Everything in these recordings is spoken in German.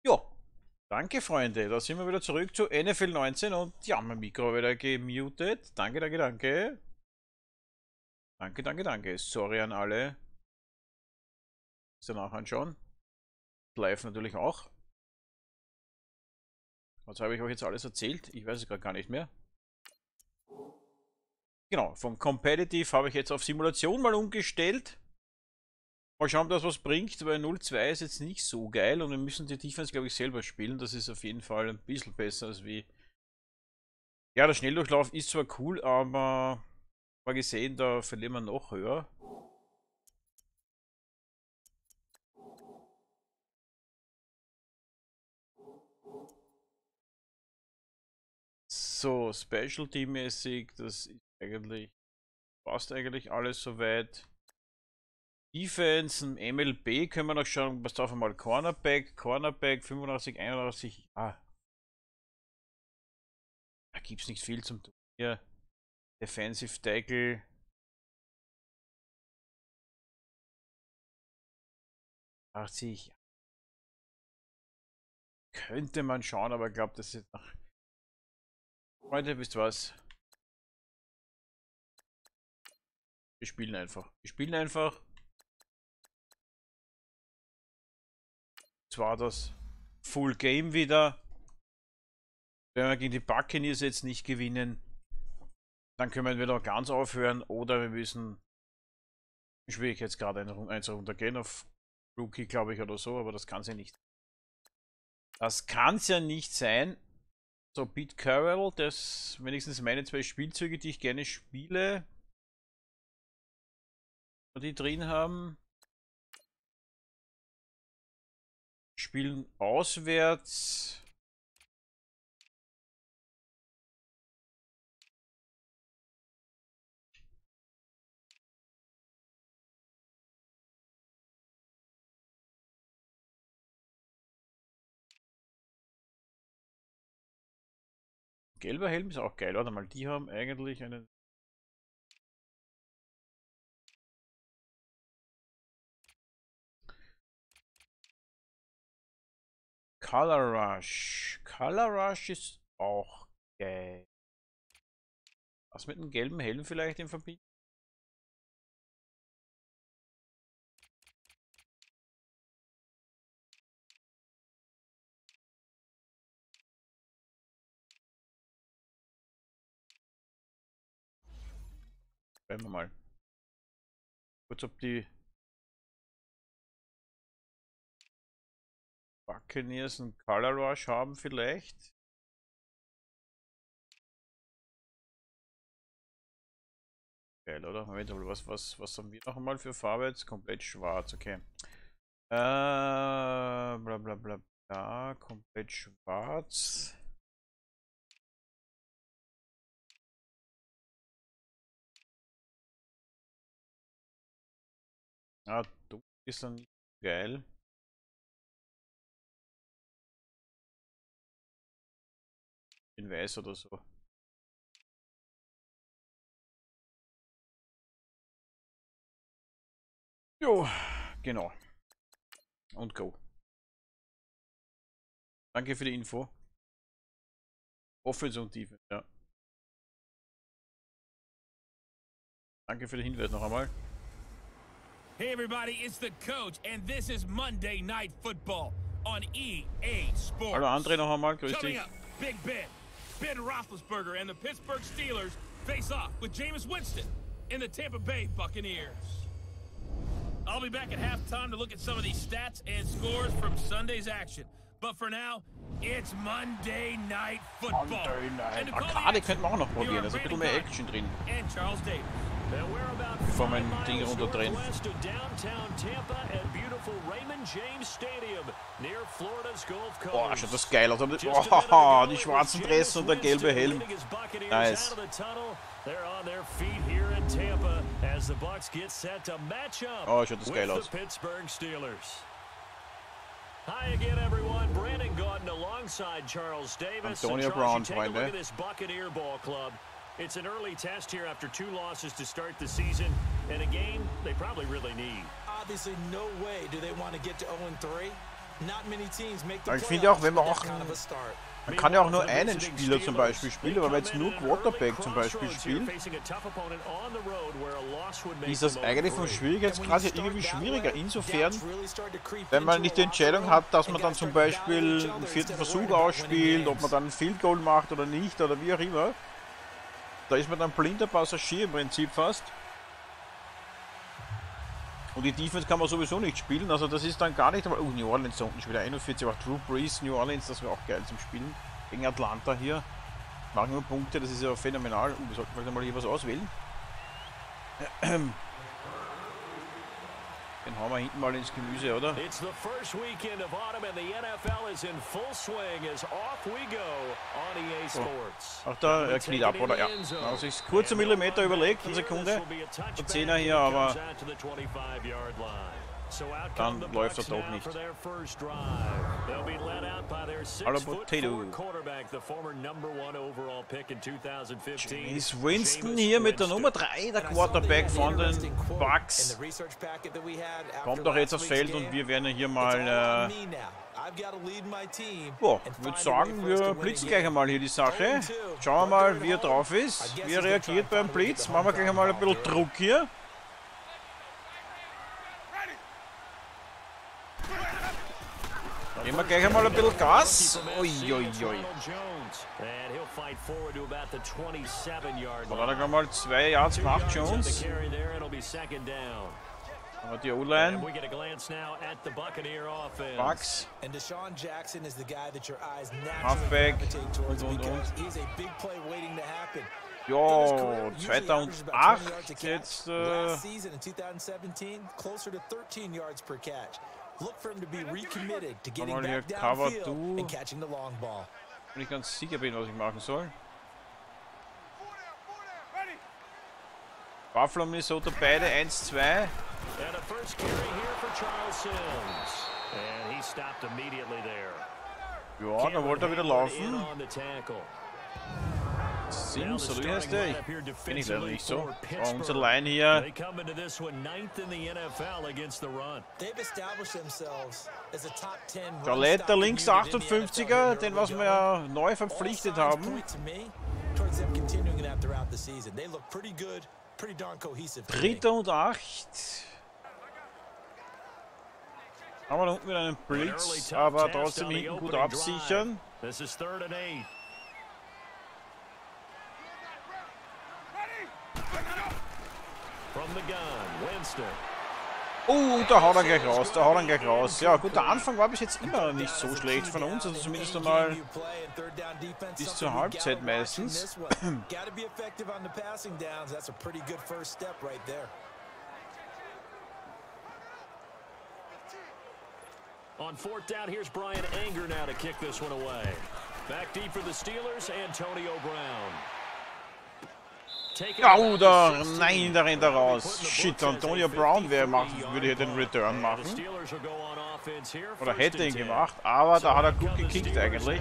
Ja, danke Freunde, da sind wir wieder zurück zu NFL 19 und ja, mein Mikro wieder gemutet. Danke, danke, danke. Danke, danke, danke. Sorry an alle. Ist danach anschauen. Live natürlich auch. Was habe ich euch jetzt alles erzählt? Ich weiß es gerade gar nicht mehr. Genau, vom Competitive habe ich jetzt auf Simulation mal umgestellt. Mal schauen, ob das was bringt, weil 0-2 ist jetzt nicht so geil und wir müssen die Defense, glaube ich, selber spielen. Das ist auf jeden Fall ein bisschen besser als wie. Ja, der Schnelldurchlauf ist zwar cool, aber mal gesehen, da verlieren wir noch höher. So, Specialty-mäßig, das ist eigentlich, passt eigentlich alles soweit. Defense, im MLB können wir noch schauen, was darf einmal Cornerback 85, 81, ah, da gibt es nicht viel zum tun hier. Defensive Tackle, 80, könnte man schauen, aber ich glaube, das ist nach. Freunde, wisst ihr was? Wir spielen einfach. Wir spielen einfach. Zwar das Full Game wieder. Wenn wir gegen die Buccaneers jetzt nicht gewinnen, dann können wir entweder ganz aufhören oder wir müssen Schwierigkeitsgrad eins runtergehen auf Rookie, glaube ich, oder so, aber das kann es ja nicht. Das kann es ja nicht sein. So, Pete Carroll, das wenigstens meine zwei Spielzüge, die ich gerne spiele, die drin haben. Spielen auswärts. Gelber Helm ist auch geil. Warte mal, die haben eigentlich einen. Color Rush. Color Rush ist auch geil. Was mit einem gelben Helm vielleicht in Verbindung? Schauen wir mal. Kurz, ob die Buccaneers einen Color Rush haben vielleicht. Geil, oder? Moment, aber was haben wir noch einmal für Farbe jetzt? Komplett schwarz, okay. Bla bla bla bla, komplett schwarz. Ah, du ist dann nicht geil. in weiß oder so. Jo, genau. Und go. Danke für die Info. Offense und Defense, ja. Danke für den Hinweis noch einmal. Hey everybody, it's the coach and this is Monday Night Football on EA Sports. Hallo Andre noch einmal, grüß dich. Big Ben Roethlisberger and the Pittsburgh Steelers face off with Jameis Winston and the Tampa Bay Buccaneers. I'll be back at halftime to look at some of these stats and scores from Sunday's action. But for now, it's Monday Night Football. Monday Night. Arcade könnte man auch noch probieren, da ist ein bisschen mehr Action drin. And Charles Davis. Bevor mein Ding runterdrehen. Boah, schaut das geil aus. Oh, die schwarzen Dressen und der gelbe Helm. Nice. Oh, schaut das geil aus. Hi again, everyone. Brandon Gaudin alongside Charles Davis. Antonio Brown, Freunde. Buccaneer Ball Club. It's an early test here after 2 losses to start the season, and a game they probably really need. Obviously, no way do they want to get to 0-3. Not many teams make the playoffs. Ich finde auch, wenn man auch, man kann ja auch nur einen Spieler zum Beispiel spielen, aber wenn jetzt nur Quarterback zum Beispiel spielt, ist das eigentlich vom Schwierigkeitsgrad ja irgendwie schwieriger. Insofern, wenn man nicht die Entscheidung hat, dass man dann zum Beispiel einen 4. Versuch ausspielt, ob man dann ein Field Goal macht oder nicht oder wie auch immer. Da ist man dann blinder Passagier im Prinzip fast. Und die Defense kann man sowieso nicht spielen, also das ist dann gar nicht einmal... New Orleans da unten schon wieder 41, aber Drew Brees, New Orleans, das wäre auch geil zum Spielen. Gegen Atlanta hier. Machen nur Punkte, das ist ja phänomenal. Und wir sollten vielleicht mal hier was auswählen. Den hauen wir hinten mal ins Gemüse, oder? It's the first weekend of autumn and the NFL is in full swing as off we go on EA Sports. Ach da, er kniet ab, oder? Ja. Also ich kurzer Millimeter überlegt, eine Sekunde. Der 10er hier, aber dann läuft er doch nicht. Hallo Potato. Ist Winston hier mit der Nummer 3, der Quarterback von den Bucks. Kommt doch jetzt aufs Feld und wir werden hier mal... Boah, ich würde sagen, wir blitzen gleich einmal hier die Sache. Schauen wir mal, wie er drauf ist, wie er reagiert beim Blitz. Machen wir gleich einmal ein bisschen Druck hier. Geben wir gleich einmal ein bisschen Gas. Uiuiui. Und dann hat er mal 2 Yards gemacht, Jones. Aber die O-Line. Bucks. Halfback. Und. Ja, 2008 jetzt. Mal hier Cover 2. Wenn ich ganz sicher bin, was ich machen soll. Buffalo, Minnesota, beide 1-2. Ja, da wollte er wieder laufen. Sims, oder wie heißt der? Ich bin ich leider nicht so. Oh, unser Line hier. Charlotte, der links 58er, den was wir ja neu verpflichtet haben. 3. und 8. Haben wir da unten wieder einen Blitz, aber trotzdem hinten gut absichern. Da haut er gleich raus, Ja, gut, der Anfang war bis jetzt immer nicht so schlecht von uns, also zumindest einmal bis zur Halbzeit meistens. On 4th down, here's Brian Anger now to kick this one away. Back deep for the Steelers, Antonio Brown. Oh, da, nein, da rennt er raus. Shit, Antonio Brown würde hier den Return machen. Oder hätte ihn gemacht, aber da hat er gut gekickt eigentlich.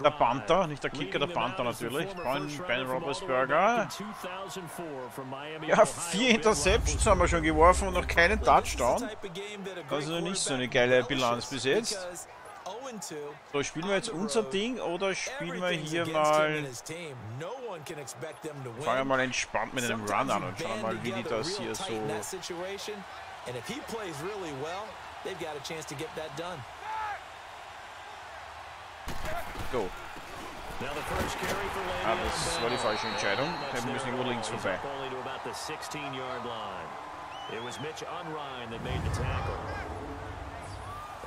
Der Panther, nicht der Kicker, der Panther natürlich. Von Ben Roethlisberger. Ja, 4 Interceptions haben wir schon geworfen und noch keinen Touchdown. Das ist noch nicht so eine geile Bilanz bis jetzt. So, spielen wir jetzt unser Ding oder spielen wir hier mal... Fangen wir mal entspannt mit einem Run an und schauen mal, wie die das hier so... Go. Ah, das war die falsche Entscheidung. Wir müssen irgendwo links vorbei.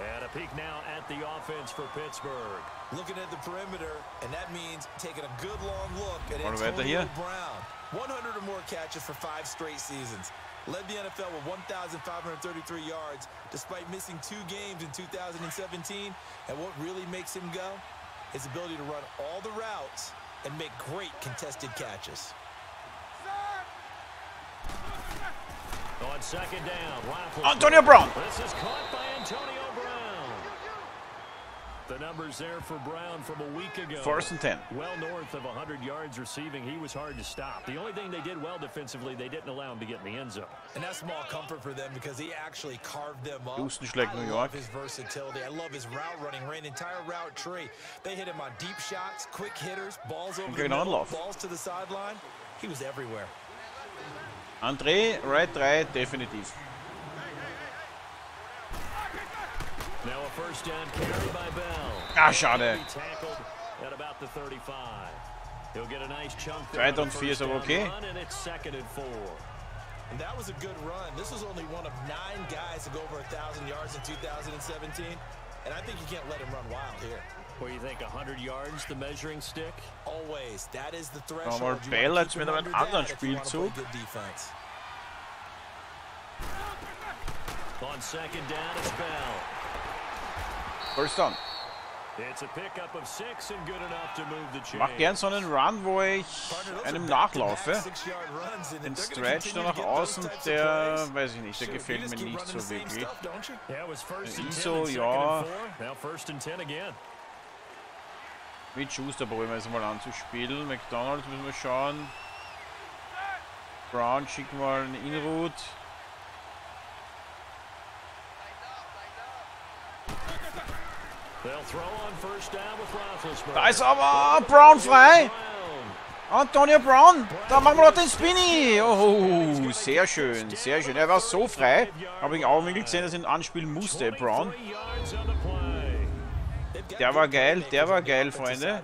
And a peek now at the offense for Pittsburgh. Looking at the perimeter, and that means taking a good long look at Antonio Brown. 100 or more catches for 5 straight seasons. Led the NFL with 1,533 yards, despite missing 2 games in 2017. And what really makes him go? His ability to run all the routes and make great contested catches. On second down, Antonio Brown. This is caught by Antonio Brown. The numbers there for Brown from a week ago. 1st and 10. Well north of 100 yards receiving. He was hard to stop. The only thing they did well defensively, they didn't allow him to get in the end zone. And that's small comfort for them because he actually carved them up. Houston schlägt New York. I love his versatility. I love his route running. Ran entire route tree. They hit him on deep shots, quick hitters, balls over the middle, balls to the sideline. He was everywhere. André, right 3, definitiv. Now a first down carry by Bell. Ah, schade. At about the 35. He'll get a nice chunk 3 und 4 ist aber okay. And it's 2nd and 4. And that was a good run. This was only one of 9 guys to go over 1,000 yards in 2017. And I think you can't let him run wild here. What do you think, 100 yards, the measuring stick? Always. That is the threshold. Nochmal Bell jetzt mit einem anderen Spielzug. On second down, it's Bell. First down. It's a pickup of 6 and good enough to move the chain. Mach gern so einen Run, wo ich einem nachlaufe. Den Stretch da nach außen, der, weiß ich nicht, der gefällt mir nicht so wirklich. ISO, ja. Mit Schuster probieren wir jetzt mal anzuspielen. McDonald's müssen wir schauen. Brown schicken wir einen In-Route. Da ist aber Brown frei. Antonio Brown, da machen wir doch den Spinny. Oh, sehr schön, sehr schön. Er war so frei. Habe ich auch wirklich gesehen, dass ihn anspielen musste, Brown. Der war geil, Freunde.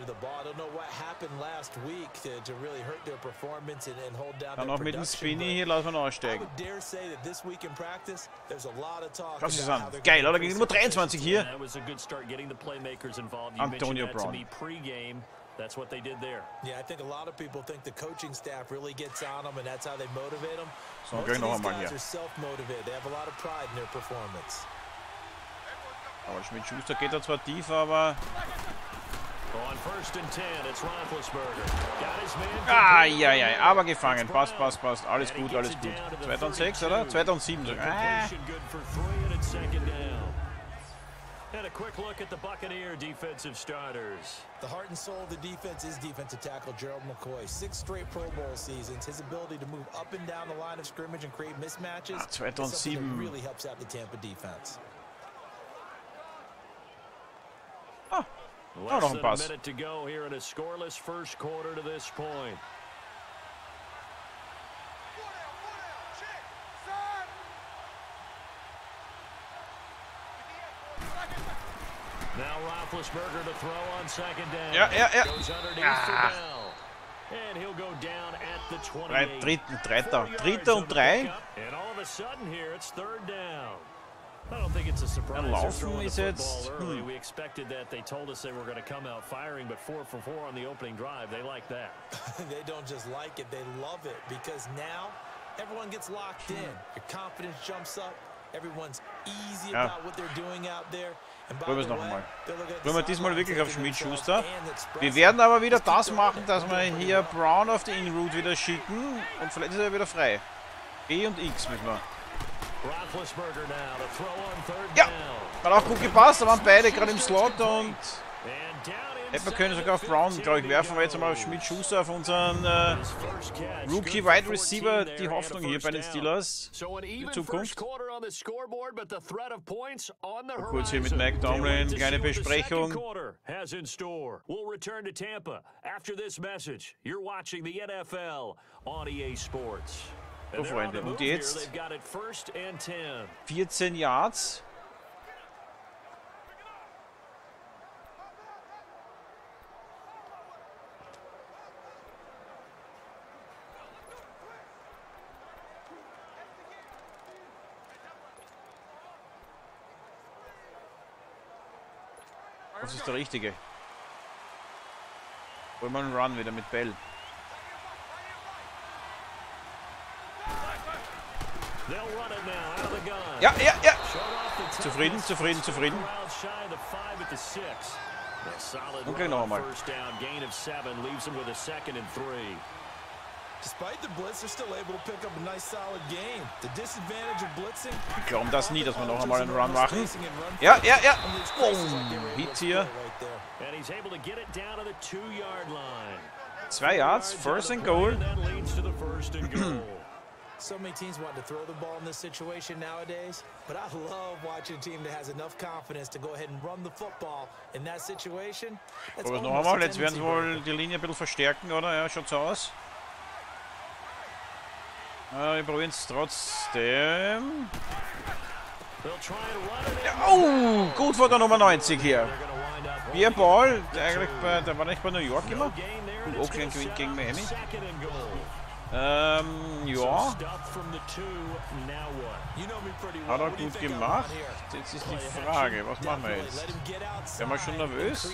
Dann noch mit dem Spinny, hier lassen wir noch aussteigen. Schaut sich das an. Geil, oder? Gegen Nummer 23 hier. Antonio Brown. That's what they did there. Yeah, I think a lot of people think the coaching staff really gets on them and that's how they motivate them. So, most of these guys are self-motivated. They have a lot of pride in their performance. Aber Schmidt-Schuster geht da zwar tief, aber... On first and 10, it's Roethlisberger. Got his man. Ah, ja, ja, aber gefangen. Passt. Alles gut, alles gut. 2006, oder? 2007 sogar. Ah. And a quick look at the Buccaneer defensive starters. The heart and soul of the defense is defensive tackle Gerald McCoy. 6 straight Pro Bowl seasons. His ability to move up and down the line of scrimmage and create mismatches is something that really helps out the Tampa defense. Ah, less than a minute to go here in a scoreless first quarter to this point. Now Roethlisberger to throw on second down. Ja. Goes underneath for Bell. And he'll go down at the 28. Dritter und 3. And all of a sudden here it's 3rd down. I don't think it's a surprise. Laufen ist jetzt. We expected that. They told us they were going to come out firing, but 4 for 4 on the opening drive. They like that. They don't just like it, they love it because now everyone gets locked in. Your confidence jumps up. Ja. Probieren wir es noch einmal. Probieren wir diesmal wirklich auf Schmidt-Schuster. Wir werden aber wieder das machen, dass wir hier Brown auf die In-Route wieder schicken und vielleicht ist er wieder frei. E und X müssen wir. Ja, hat auch gut gepasst, da waren beide gerade im Slot und wir können sogar auf Brown, glaube ich, werfen wir jetzt einmal auf Schmidt-Schuster, auf unseren Rookie Wide Receiver, die Hoffnung hier bei den Steelers für die Zukunft. Kurz hier mit Mike Tomlin, kleine Besprechung. So, Freunde, und jetzt 14 Yards. Das ist der richtige. Wollen wir einen Run wieder mit Bell. Ja, ja, ja. Zufrieden, zufrieden, zufrieden. Und gleich noch einmal. Ich glaube das nie, dass wir noch einmal einen Run machen. Ja, ja, ja. Boom. Hit hier. 2 Yards, First and Goal. So many teams want to throw the ball in this situation nowadays, but I love watching a team that has enough confidence to go ahead and run the football in that situation. Aber noch einmal, jetzt werden sie wohl die Linie ein bisschen verstärken, oder? Ja, schaut so aus. Wir probieren es trotzdem. Ja, oh, gut vor der Nummer 90 hier. Ball, der war nicht bei New York immer. Und Oakland gewinnt gegen Miami. Ja. Hat er gut gemacht. Jetzt ist die Frage, was machen wir jetzt? Wären wir schon nervös?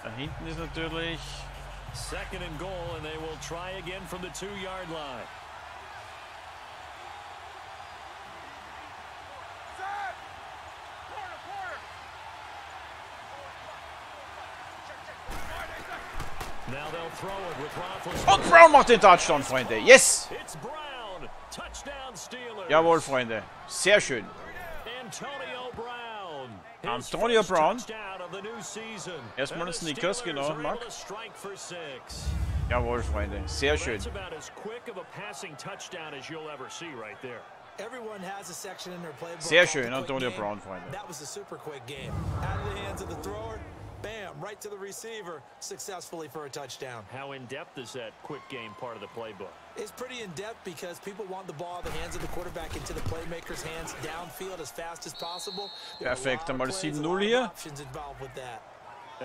Da hinten ist natürlich... Second and goal, and they will try again from the 2-yard line. Now they'll throw it with Roethlisberger. Und Brown macht den Touchdown, Freunde. Yes! It's Brown. Touchdown Steelers. Jawohl, Freunde. Sehr schön. Antonio Brown. Erstmal ein Snickers, genau, Mark. Jawohl, Freunde. Sehr schön. Sehr schön, Antonio Brown, Freunde. Bam, right to the receiver, successfully for a touchdown. How in-depth is that quick game part of the playbook? It's pretty in-depth because people want the ball in the hands of the quarterback into the playmaker's hands downfield as fast as possible. Perfekt, einmal 7-0 hier.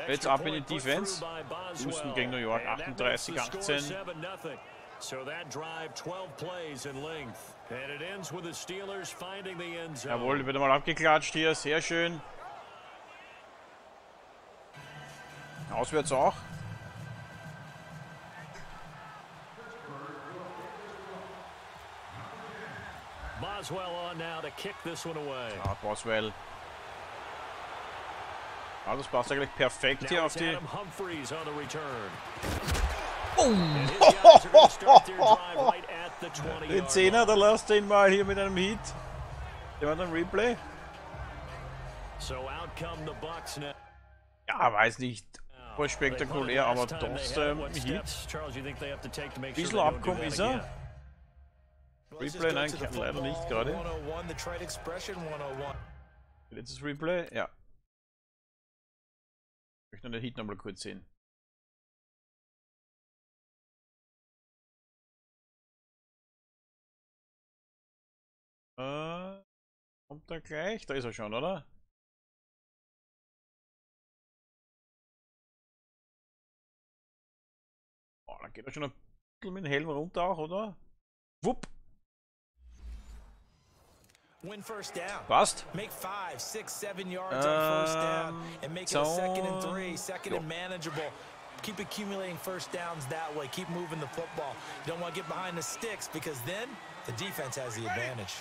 Jetzt ab in die Defense. Houston gegen New York, 38-18. So that drive 12 plays in length. And it ends with the Steelers finding the end zone. Jawohl, wird mal abgeklatscht hier, sehr schön. Auswärts auch. Boswell on now to kick this one away. Ah, Boswell. Ah, das passt eigentlich perfekt hier auf die... Den 10er, da lasst ihn mal hier mit einem Hit. Der war dann Replay. Ja, weiß nicht. Voll spektakulär, aber trotzdem Hit. Ein bisschen abkommen ist er. Replay, nein, leider nicht gerade. Letztes Replay, ja. Ich möchte den Hit nochmal kurz sehen. Kommt er gleich? Da ist er schon, oder? Oh, dann geht er schon ein bisschen mit dem Helm runter auch, oder? Wupp! Passt. Make 5, 6, 7 yards on first down and make it a second and 3, second and manageable. Keep accumulating first downs that way. Keep moving the football. You don't want to get behind the sticks because then the defense has the advantage.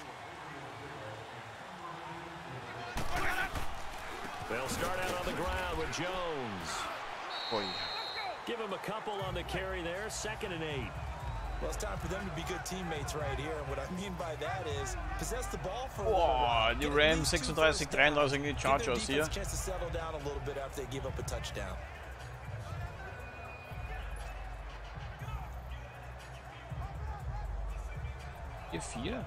They'll start out on the ground with Jones. Oh, yeah. Give him a couple on the carry there. 2nd and 8. Well, it's time for them to be good teammates right here. And what I mean by that is possess the ball for Boah, die Rams 36-33 gegen die Chargers hier. Chance to settle down a little bit after they give up a touchdown. Hier 4.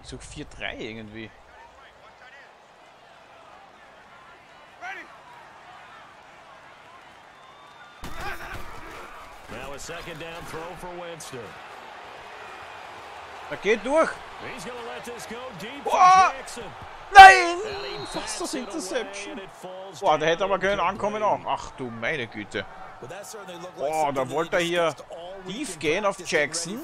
Ich suche 4-3 irgendwie. Now a 2nd down throw for Winston. Er geht durch. He's going to let this go deep Oh! for Jackson. Nein! Was ist das Interception? Boah, der hätte aber können ankommen auch. Ach du meine Güte. Oh, da wollte er hier tief gehen auf Jackson.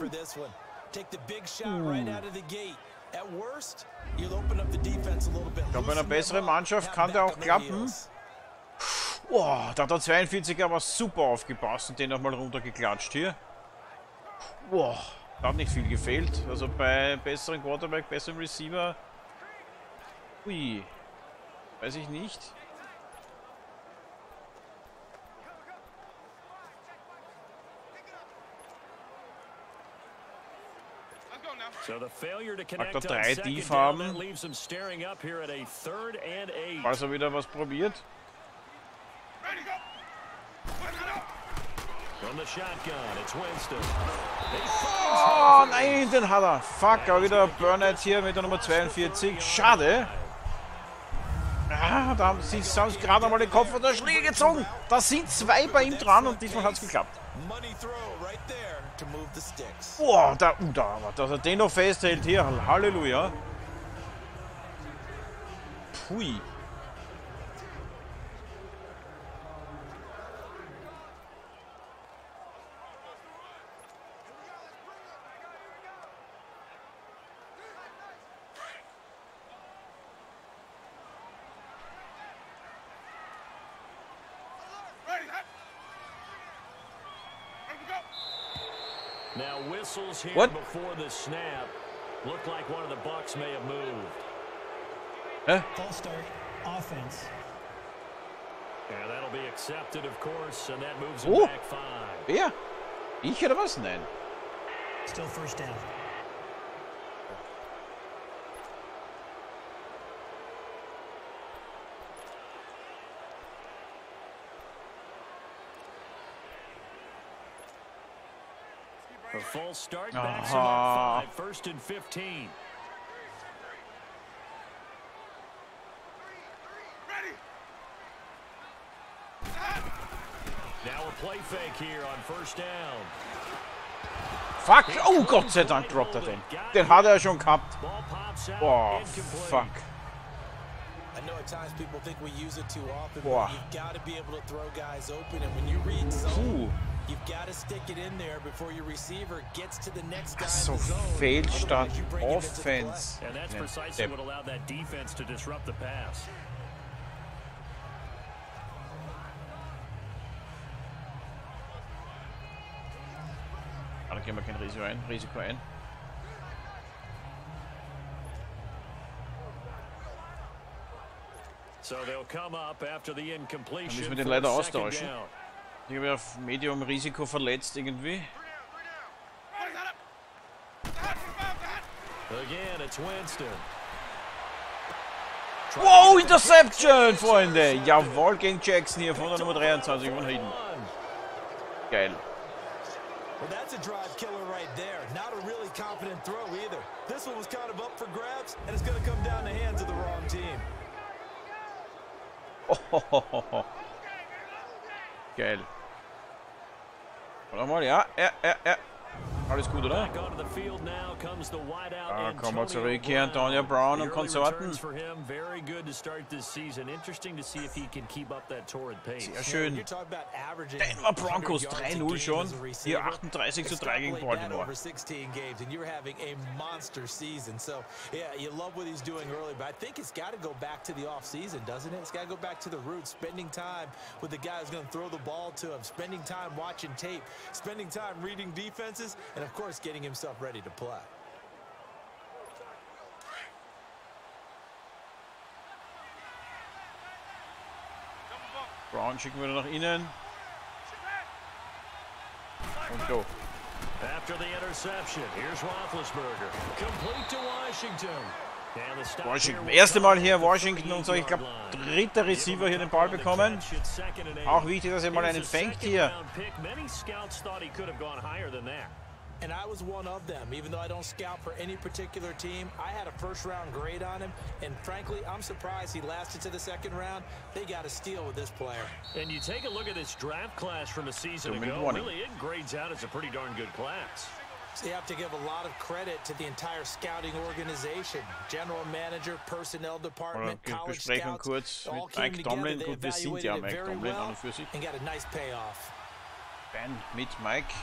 Ich glaube, bei einer besseren Mannschaft kann der auch klappen. Boah, da hat der 42er aber super aufgepasst und den nochmal runtergeklatscht hier. Boah, da hat nicht viel gefehlt. Also bei besseren Quarterback, besserem Receiver. Ui, weiß ich nicht. So the failure to Mag connect da on 3 2nd tief down, that haben. leaves him staring up here at a 3rd and 8. Falls er wieder was probiert. From the shotgun, it's Winston. Oh nein, den hat er. Fuck, aber wieder Berny hier mit der Nummer 42. Schade. Ah, da haben sie gerade einmal den Kopf von der Schlinge gezogen. Da sind 2 bei ihm dran und diesmal hat es geklappt. Boah, da, dass er den noch festhält hier. Halleluja. Pui. Now whistles here What? before the snap. Looked like one of the Bucs may have moved. False start, offense. Yeah, that'll be accepted, of course, and that moves him Oh. back 5. Wer? Ich oder was? Nein. Still first down. A full start backs him up 5, 1st and 15. Now a play fake here on 1st down. Fuck! Oh, Gott sei Dank droppt er den. Den hat er schon gehabt. Ball pops out, Boah, incomplete. fuck. I know at times people think we use it too often, Boah. but you've got to be able to throw guys open, and when you read zone, Puh. you've got to stick it in there before your receiver gets to the next guy So in the zone. Fehlstart, Otherwise, you bring him into the play. Offense. And that's Ja, precisely Depp. what allowed that defense to disrupt the pass. Da gehen wir kein Risiko ein. So they'll come up after the Dann incompletion. müssen wir den for leider 2nd austauschen. down. Ich habe auf Medium Risiko verletzt irgendwie. Again, it's Winston. Wow, Interception, Freunde! Jawohl, gegen Jackson hier von der Nummer 23 von hinten. Geil. Well, that's a drive killer right there. Not a really confident throw either. This one was kind of up for grabs, and it's going to come down the hands of the wrong team. Oh. Geil. Warte mal, ja. Alles gut, oder? Da kommen wir zurück hier, Antonio Brown und Konsorten. Sehr schön. Denver Broncos 3-0 schon. Hier 38:3 gegen Baltimore. Yeah, you love what he's doing early, but I think it's got to go back to the off-season, doesn't it? It's got to go back to the roots, spending time with the guy who's going to throw the ball to him, spending time watching tape, spending time reading defenses, and of course getting himself ready to play. Brown schicken wir nach innen. Und go. After the interception, here's Roethlisberger. Complete to Washington. Washington. Erste Mal hier Washington und so, ich glaube, dritter Receiver hier den Ball bekommen. Auch wichtig, dass er mal einen fängt hier. And I was one of them. Even though I don't scout for any particular team, I had a first-round grade on him, and frankly, I'm surprised he lasted to the second round. They got a steal with this player. And you take a look at this draft class from a season ago, really it grades out as a pretty darn good class. So you have to give a lot of credit to the entire scouting organization, general manager, personnel department, college scouts, all came together, they evaluated it very well, and got a nice payoff. Ben mit Mike.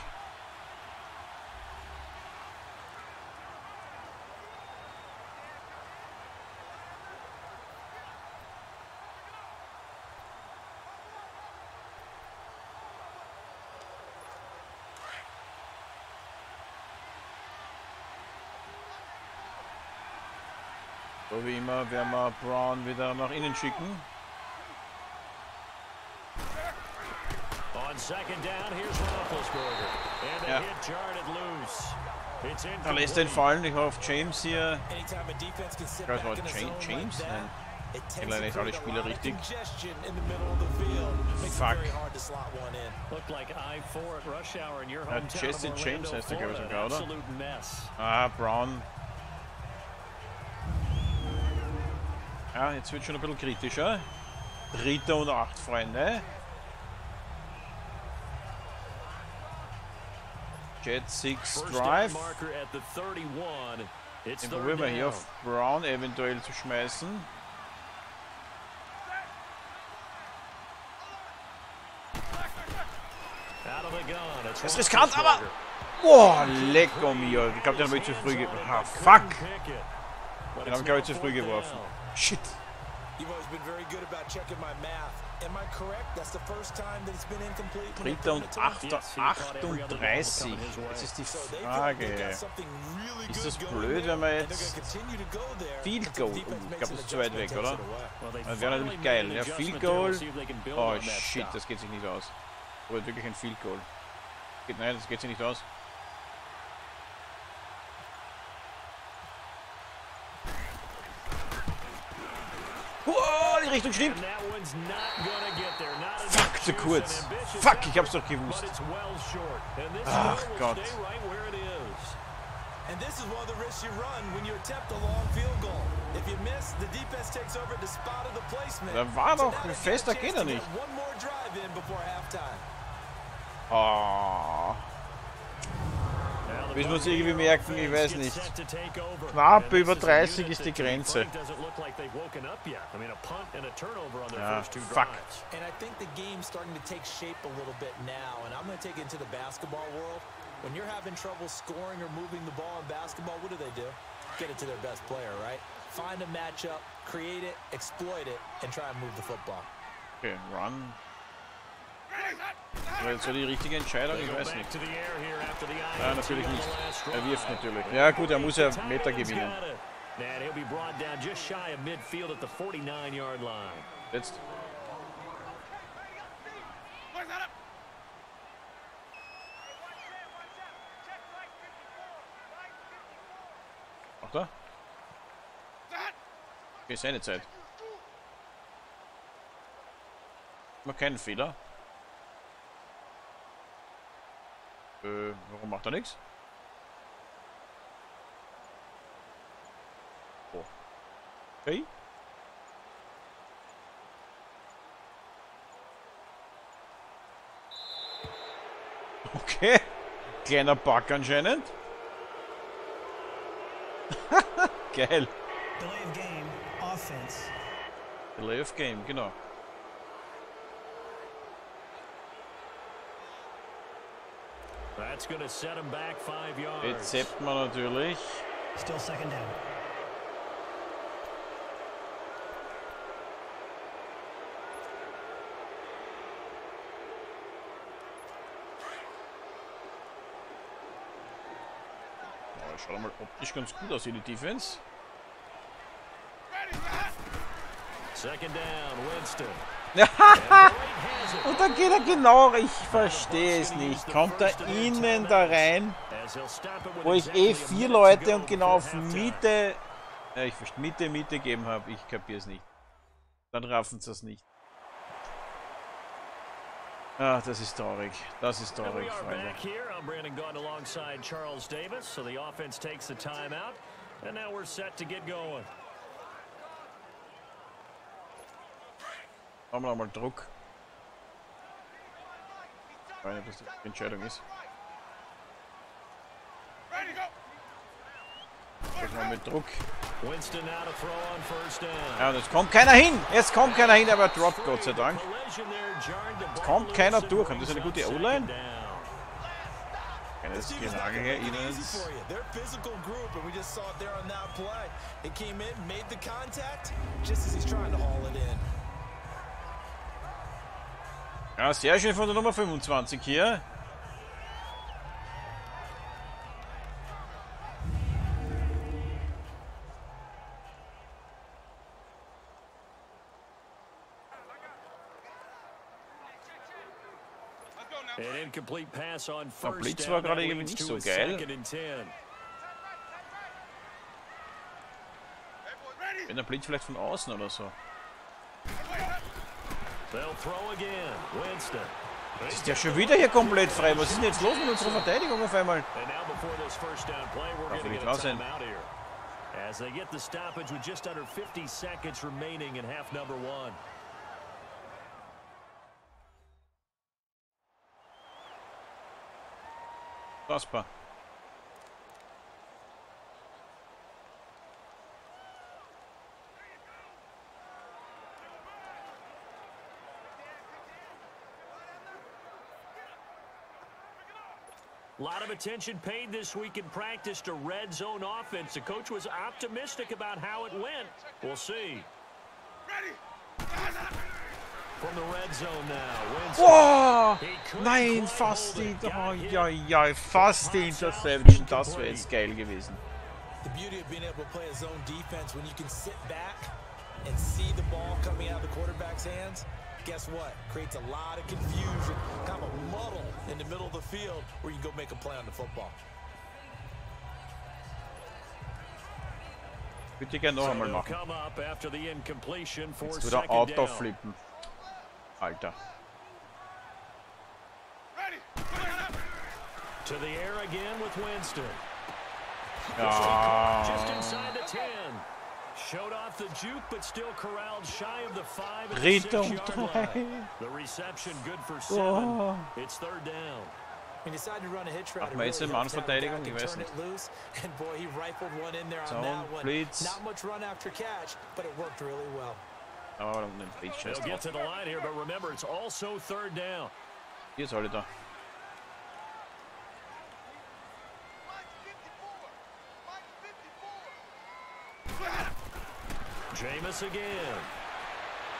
So wie immer werden wir Brown wieder nach innen schicken. Ja. Er lässt den fallen. Ich hoffe, James hier. Ich weiß war James? Nein. Ich kenne nicht alle Spieler richtig. Fuck. Jesse James heißt der, glaube ich, sogar, oder? Ah, Brown. Ja, jetzt wird schon ein bisschen kritischer. 3. und 8, Freunde. Jet 6 Drive. Den probieren wir hier auf Brown eventuell zu schmeißen. Das ist riskant, aber... Boah, lecko mio. Ich glaube, den habe ich zu früh geworfen. Ah, fuck. Den habe ich, glaube ich, zu früh geworfen. Shit. Dritter und 38. Jetzt ist die Frage. Ist das blöd, wenn wir jetzt Field Goal? Ich glaube, das ist zu weit weg, oder? Das wäre natürlich geil. Ja, Field Goal. Oh shit, das geht sich nicht aus. Aber wirklich ein Field Goal. Nein, das geht sich nicht aus. Die Richtung stimmt. Fuck, zu kurz. Fuck, ich hab's doch gewusst. Ach Gott. Da war doch fester, geht er nicht. Oh. Müssen wir uns irgendwie merken, ich weiß nicht. Knapp über 30 ist die Grenze. Ja, fuck. And I think the game's starting to take shape a little bit now, and I'm going to take it into the basketball world. When you're having trouble scoring or moving the ball in basketball, what do? Get it to their best player, right? Find a matchup, create it, exploit it, and try and move the football. Okay, run. War jetzt so die richtige Entscheidung? Ich weiß nicht. Ja, natürlich nicht. Er wirft natürlich. Ja gut, er muss ja Meter gewinnen. Jetzt. Macht er? Okay, seine Zeit. Noch keinen Fehler. Warum macht er nichts? Oh. Okay. Okay. kleiner Bug anscheinend. Geil. Delay of game, offense. Delay of game, genau. That's going to set him back 5 yards. Jetzt seppt man natürlich. Still second down. Oh, schaut mal optisch ganz gut aus, hier die Defense. Second down, Winston. Und dann geht er genau, ich verstehe es nicht. Kommt er innen da rein, wo ich eh 4 Leute und genau auf Mitte, ich Mitte gegeben habe. Ich kapiere es nicht. Dann raffen sie es nicht. Ah, das ist traurig. Das ist traurig, Freunde. Haben wir mal Druck. Ich weiß nicht, was die Entscheidung ist. Das mal mit Druck. Ja, und jetzt kommt keiner hin. Jetzt kommt keiner hin, aber er droppt, Gott sei Dank. Jetzt kommt keiner durch. Und das ist eine gute O-Line. Keine Skillage hier innen. Ja, sehr schön von der Nummer 25 hier. Der Blitz war gerade irgendwie nicht so geil. Wenn der Blitz vielleicht von außen oder so. Das ist ja schon wieder hier komplett frei. Was ist denn jetzt los mit unserer Verteidigung auf einmal? Darf nicht wahr sein. Fassbar. A lot of attention paid this week in practice to red zone offense. The coach was optimistic about how it went. We'll see. From the red zone now. Boah! Nein, fast die. Oh, ja, fast die Interception. Das wäre jetzt geil gewesen. The beauty of being able to play a zone defense when you can sit back and see the ball coming out of the quarterback's hands. Guess what? Creates a lot of confusion, kind of a muddle in the middle of the field where you can go make a play on the football. Würde ich gerne noch einmal machen. Jetzt wieder Auto flippen. Alter. To the air again with Winston. Ja. Just inside the 10. Showed off the juke, but still corralled shy of the 5. Richtung 3. The reception good for 7. It's third down. Machen wir jetzt eine Mannverteidigung? Ich weiß nicht. Zone, Blitz. Aber den Blitz scheiß drauf. Hier ist alle da.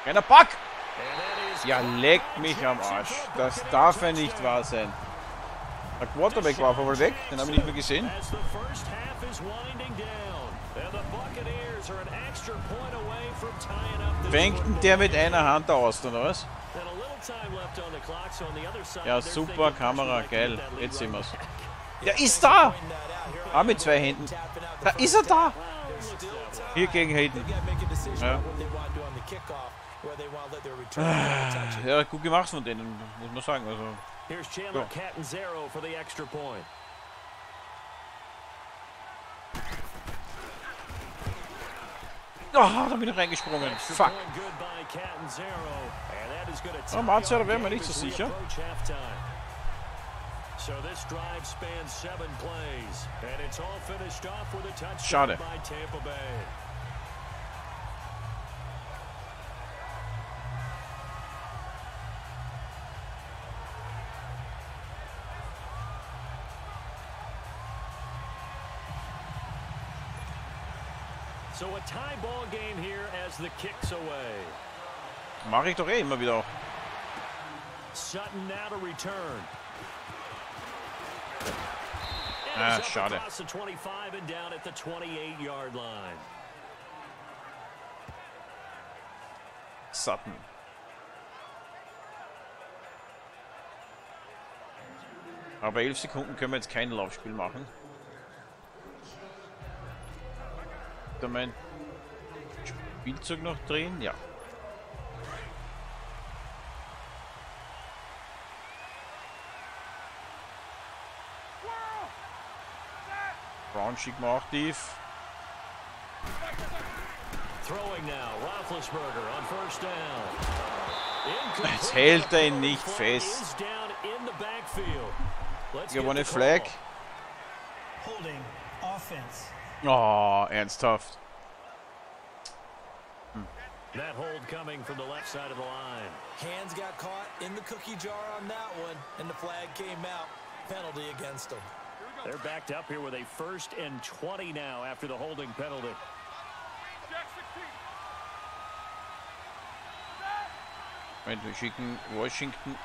Keiner Pack! Ja, leck mich am Arsch. Das darf ja nicht wahr sein. Der Quarterback war aber weg, den habe ich nicht mehr gesehen. Fängt der mit einer Hand aus, oder was? Ja, super Kamera, geil. Jetzt sehen wir's. Der ist da! Ah, mit 2 Händen. Da ist er da! Hier gegen Hayden. Ja. Ja, gut gemacht von denen, muss man sagen. Also, ja. Da bin ich reingesprungen. Fuck. Oh, Marzi, da wären wir nicht so sicher. So this drive spans 7 plays, and it's all finished off with a touchdown Schade. by Tampa Bay. So a tie ball game here as the kicks away. Mache ich doch eh immer wieder. Sutton now to return. Ah, schade. Across the 25 and down at the 28-yard line. Satten. Aber 11 Sekunden können wir jetzt kein Laufspiel machen. Da mein Spielzeug noch drehen? Ja. Brown schicken wir auch tief. Throwing now, Roethlisberger on first down. Jetzt hält er ihn nicht fest. Gewonnene Flag. Holding offense. Oh, ernsthaft. That hold coming from the left side of the line. Hands got caught in the cookie jar on that one, and the flag came out. Penalty against them. They're backed up here with a 1st and 20 now after the holding penalty. Moment, wir schicken Washington.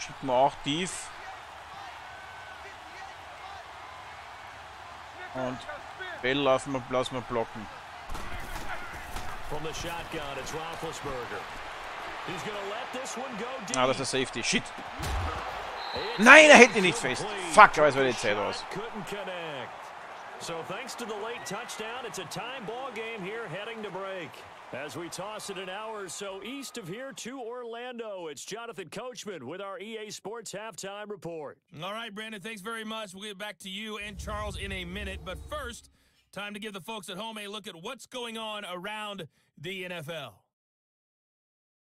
Schicken wir auch tief. Und Bell lassen wir blocken. From the shotgun, it's Roethlisberger. He's gonna let this one go deep. Ah, das ist Safety. Shit. Nein, er hält ihn nicht fest. Fuck, aber es war die Zeit aus. Couldn't connect. So thanks to the late touchdown, it's a time ball game here heading to break. As we toss it an hour or so east of here to Orlando, it's Jonathan Coachman with our EA Sports Halftime Report. All right, Brandon, thanks very much. We'll get back to you and Charles in a minute. But first, time to give the folks at home a look at what's going on around the NFL.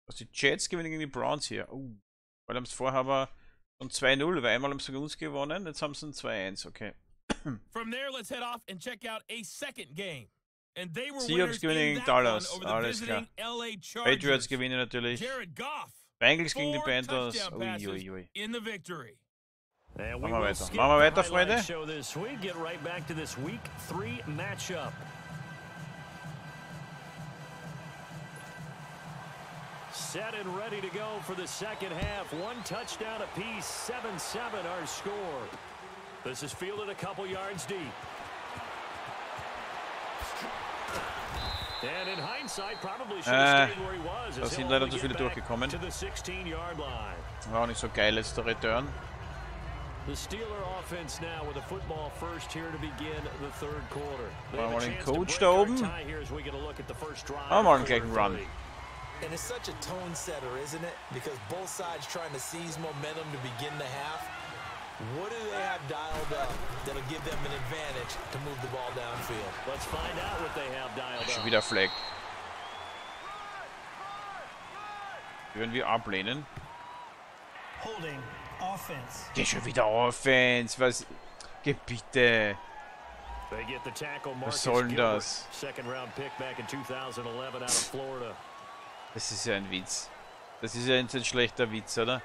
Also die Jets gewinnen gegen die Browns hier. Weil haben es vorher aber und 2-0, weil einmal haben sie uns gewonnen, jetzt haben sie ein 2-1, okay. From there, let's head off and check out a second game. And they were Seahawks gewinnen gegen Dallas, alles klar. Patriots gewinnen natürlich. Bengals gegen die Panthers. Uiuiui. In the victory. Machen wir weiter, Freunde. Show this week. Get right back to this week 3 matchup. Set and ready to go for the second half. 1 touchdown apiece, 7-7 our score. This is fielded a couple yards deep. And in hindsight, probably should have stayed where he was. Da sind leider zu viele durchgekommen. To the 16-yard line. War auch nicht so geil jetzt der Return. The Steeler offense now with a football first here to begin the third quarter. Machen wir den Coach da oben. Machen wir mal einen gleichen Run. And it's such a tone setter, isn't it? Because both sides trying to seize momentum to begin the half. What do they have dialed up that'll give them an advantage to move the ball downfield? Let's find out what they have dialed up. Schon wieder Flag. Würden wir ablehnen? Holding offense. Geh schon wieder Offense. Was? Geh bitte. Was soll denn das? Second round pick back in 2011 out of Florida. Das ist ja ein Witz. Das ist ja ein schlechter Witz, oder?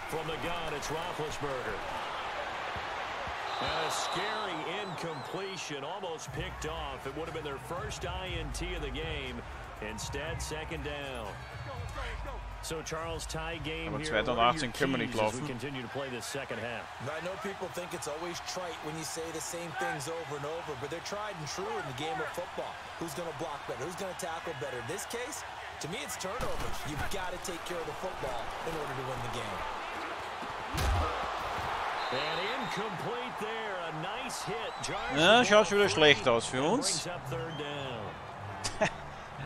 From the gun, it's Roethlisberger. And a scary incompletion, almost picked off. It would have been their first INT of the game. Instead, second down. So Charles, tie game Aber here. 2018 können wir nicht laufen. We continue to play this second half. I know people think it's always trite when you say the same things over and over, but they're tried and true in the game of football. Who's going to block better? Who's going to tackle better? In this case, to me, it's turnovers. You've got to take care of the football in order to win the game. Ja, schaut schon wieder schlecht aus für uns.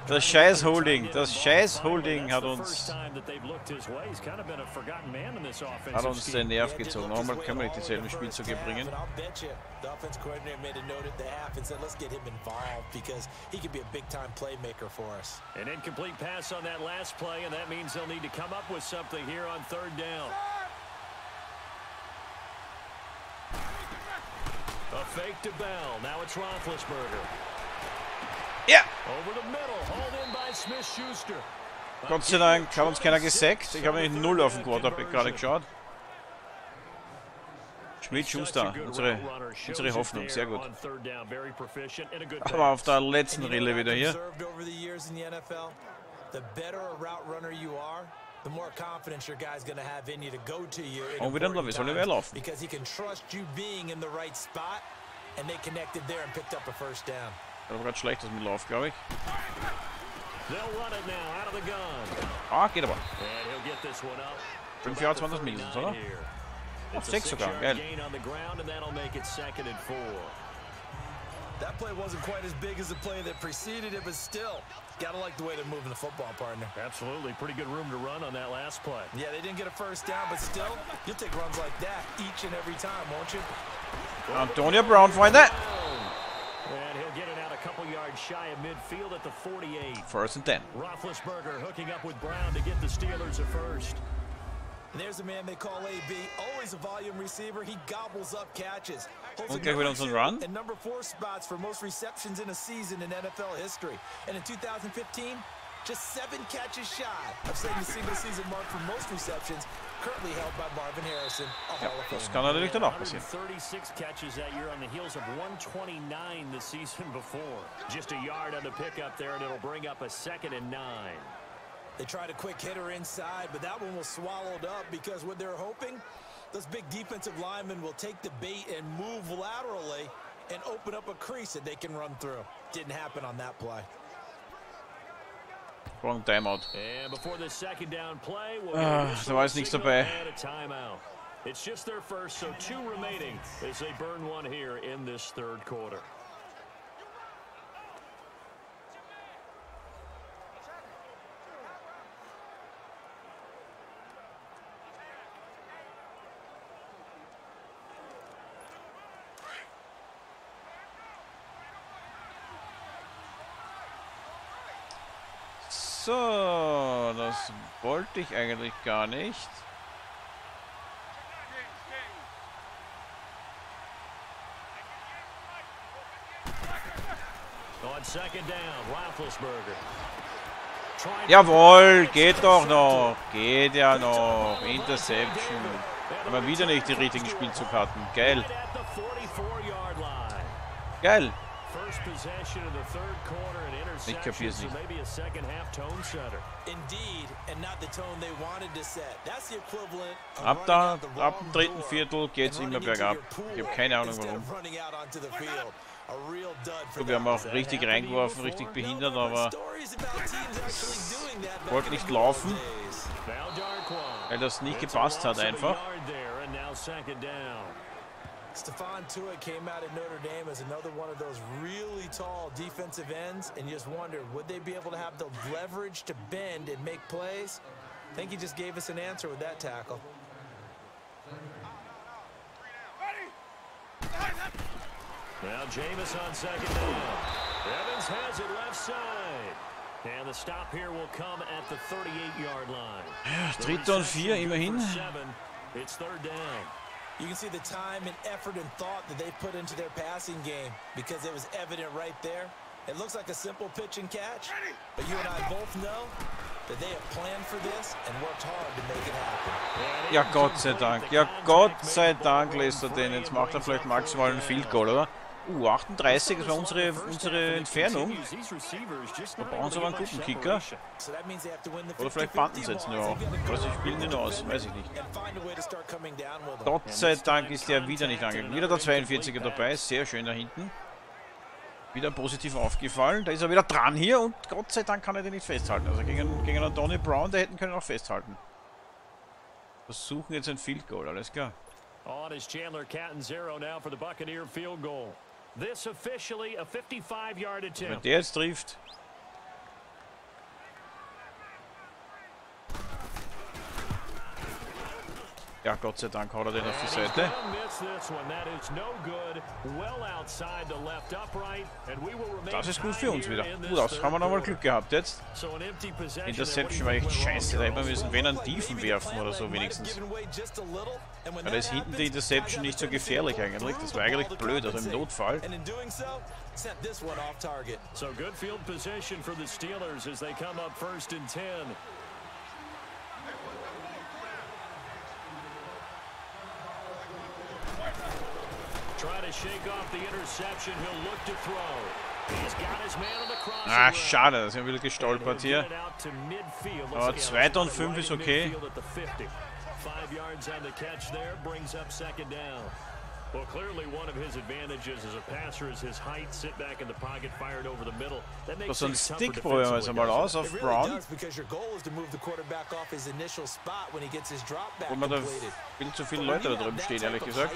Das scheiß Holding hat uns den Nerv gezogen. Nochmal können wir nicht dieselben Spielzüge bringen. An incomplete pass on that last play, and that means they'll need to come up with something here on third down. A fake to Bell. Now it's Roethlisberger. Ja! Over the middle, hauled in by Smith-Schuster. Gott sei Dank hat uns keiner gesackt. Ich habe nämlich 0 auf dem Quarterback gerade geschaut. Schmidt-Schuster, unsere Hoffnung, sehr gut. Aber auf der letzten Rille wieder hier. Und wieder ein Lauf, wir sollen wieder laufen. Das war gerade schlecht, das mit Lauf, glaube ich. Ah, geht aber. 5 Yards waren das mindestens, oder? Auf 6 sogar, geil. That play wasn't quite as big as the play that preceded it, but still, gotta like the way they're moving the football, partner. Absolutely, pretty good room to run on that last play. Yeah, they didn't get a first down, but still, you'll take runs like that each and every time, won't you? Antonio Brown, Freunde. And he'll get it out a couple yards shy of midfield at the 48. 1st and 10. Roethlisberger hooking up with Brown to get the Steelers at first. And there's a man they call AB, always a volume receiver. He gobbles up catches. Und gleich wieder unseren Run. And number 4 spots for most receptions in a season in NFL history. And in 2015, just 7 catches shy of setting the single season mark for most receptions, currently held by Marvin Harrison, a Hall of Fame. Das kann natürlich dann auch passieren. 36 catches that year on the heels of 129 the season before. Just a yard on the pickup there, and it'll bring up a 2nd and 9. They tried a quick hitter inside, but that one was swallowed up because what they're hoping, those big defensive linemen will take the bait and move laterally and open up a crease that they can run through. Didn't happen on that play. Wrong timeout. And before the second down play, da war jetzt nichts dabei. It's just their first, so 2 remaining as they burn one here in this 3rd quarter. So, das wollte ich eigentlich gar nicht. On 2nd down, Roethlisberger. Jawohl, geht doch noch. Geht ja noch. Interception. Aber wieder nicht die richtigen Spielzug hatten. Geil. Geil. Ich kapier's nicht. Ab dem 3. Viertel geht's immer bergab. Ich habe keine Ahnung warum. Wir haben auch richtig reingeworfen, richtig behindert, aber wollte nicht laufen, weil das nicht gepasst hat einfach. Stephon Tuitt came out of Notre Dame as another one of those really tall defensive ends, and you just wondered, would they be able to have the leverage to bend and make plays? I think he just gave us an answer with that tackle. Now Jameis on 2nd down. Evans has it left side. And the stop here will come at the 38-yard line. Ja, 3. und 4 immerhin. It's 3rd down. You can see the time and effort and thought that they put into their passing game because it was evident right there. It looks like a simple pitch and catch, but you and I both know that they have planned for this and worked hard to make it happen. Ja, Gott sei Dank. Ja, Gott sei Dank lässt er den. Jetzt macht er vielleicht maximal einen Field Goal, oder? 38, das war unsere Entfernung. Da brauchen sie aber einen guten Kicker. Oder vielleicht Banden setzen wir auch. Oder sie spielen den aus, weiß ich nicht. Gott sei Dank ist der wieder nicht angekommen. Wieder der 42er dabei, sehr schön da hinten. Wieder positiv aufgefallen. Da ist er wieder dran hier und Gott sei Dank kann er den nicht festhalten. Also gegen Antonio Brown, der hätten können auch festhalten. Versuchen jetzt ein Field Goal, alles klar. On is Chandler Catanzaro now for the Buccaneer field goal. This officially a 55-yard attempt. Wenn der jetzt trifft. Ja, Gott sei Dank haut er den auf die Seite. Das ist gut für uns wieder. Gut aus, haben wir nochmal Glück gehabt jetzt. Interception war echt scheiße, da hätten wir müssen, wenn einen Tiefen werfen oder so wenigstens. Ja, da ist hinten die Interception nicht so gefährlich eigentlich, das war eigentlich blöd, also im Notfall. So good field position for the Steelers as they come up 1st and 10. Try to shake off the interception. He'll look to throw. He's got his man on the cross. Ah, schade, da sind wir wieder gestolpert hier. Aber 2. und 5 ist okay. 5 yards on the catch there brings up 2nd down. Well, clearly one of his advantages as a passer is his height. Sit back in the pocket, fired over the middle. That makes so ein Stick probieren wir jetzt mal aus auf Brown. Und man da viel zu viele Leute da drüben stehen, ehrlich gesagt.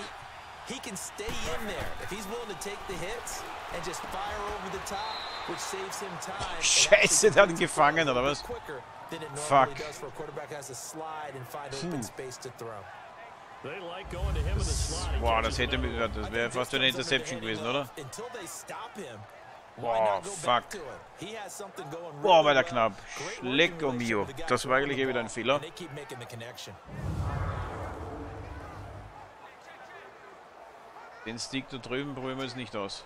He can stay in there if he's willing to take the hits and just fire over the top, which saves him time. Scheiße, der hat ihn gefangen, oder was? Fuck. Boah, das hätte das wäre fast eine Interception gewesen, oder? Boah, fuck. Boah, war der knapp. Lecco mio. Das war eigentlich wieder ein Fehler. Den Stick da drüben probieren wir es nicht aus.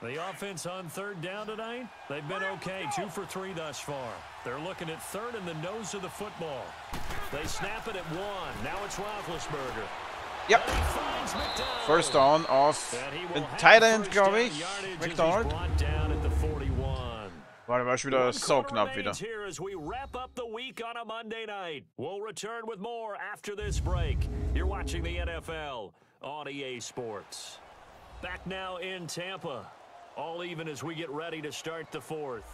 The offense on 3rd down tonight, they've been okay, 2 for 3 thus far. They're looking at 3rd in the nose of the football. They snap it at 1. Now it's Roethlisberger. Yep. First down auf den Tight End, glaube ich. McDonald. War schon wieder so knapp wieder. We'll return with more after this break. You're watching the NFL on EA Sports. Back now in Tampa. All even as we get ready to start the 4th.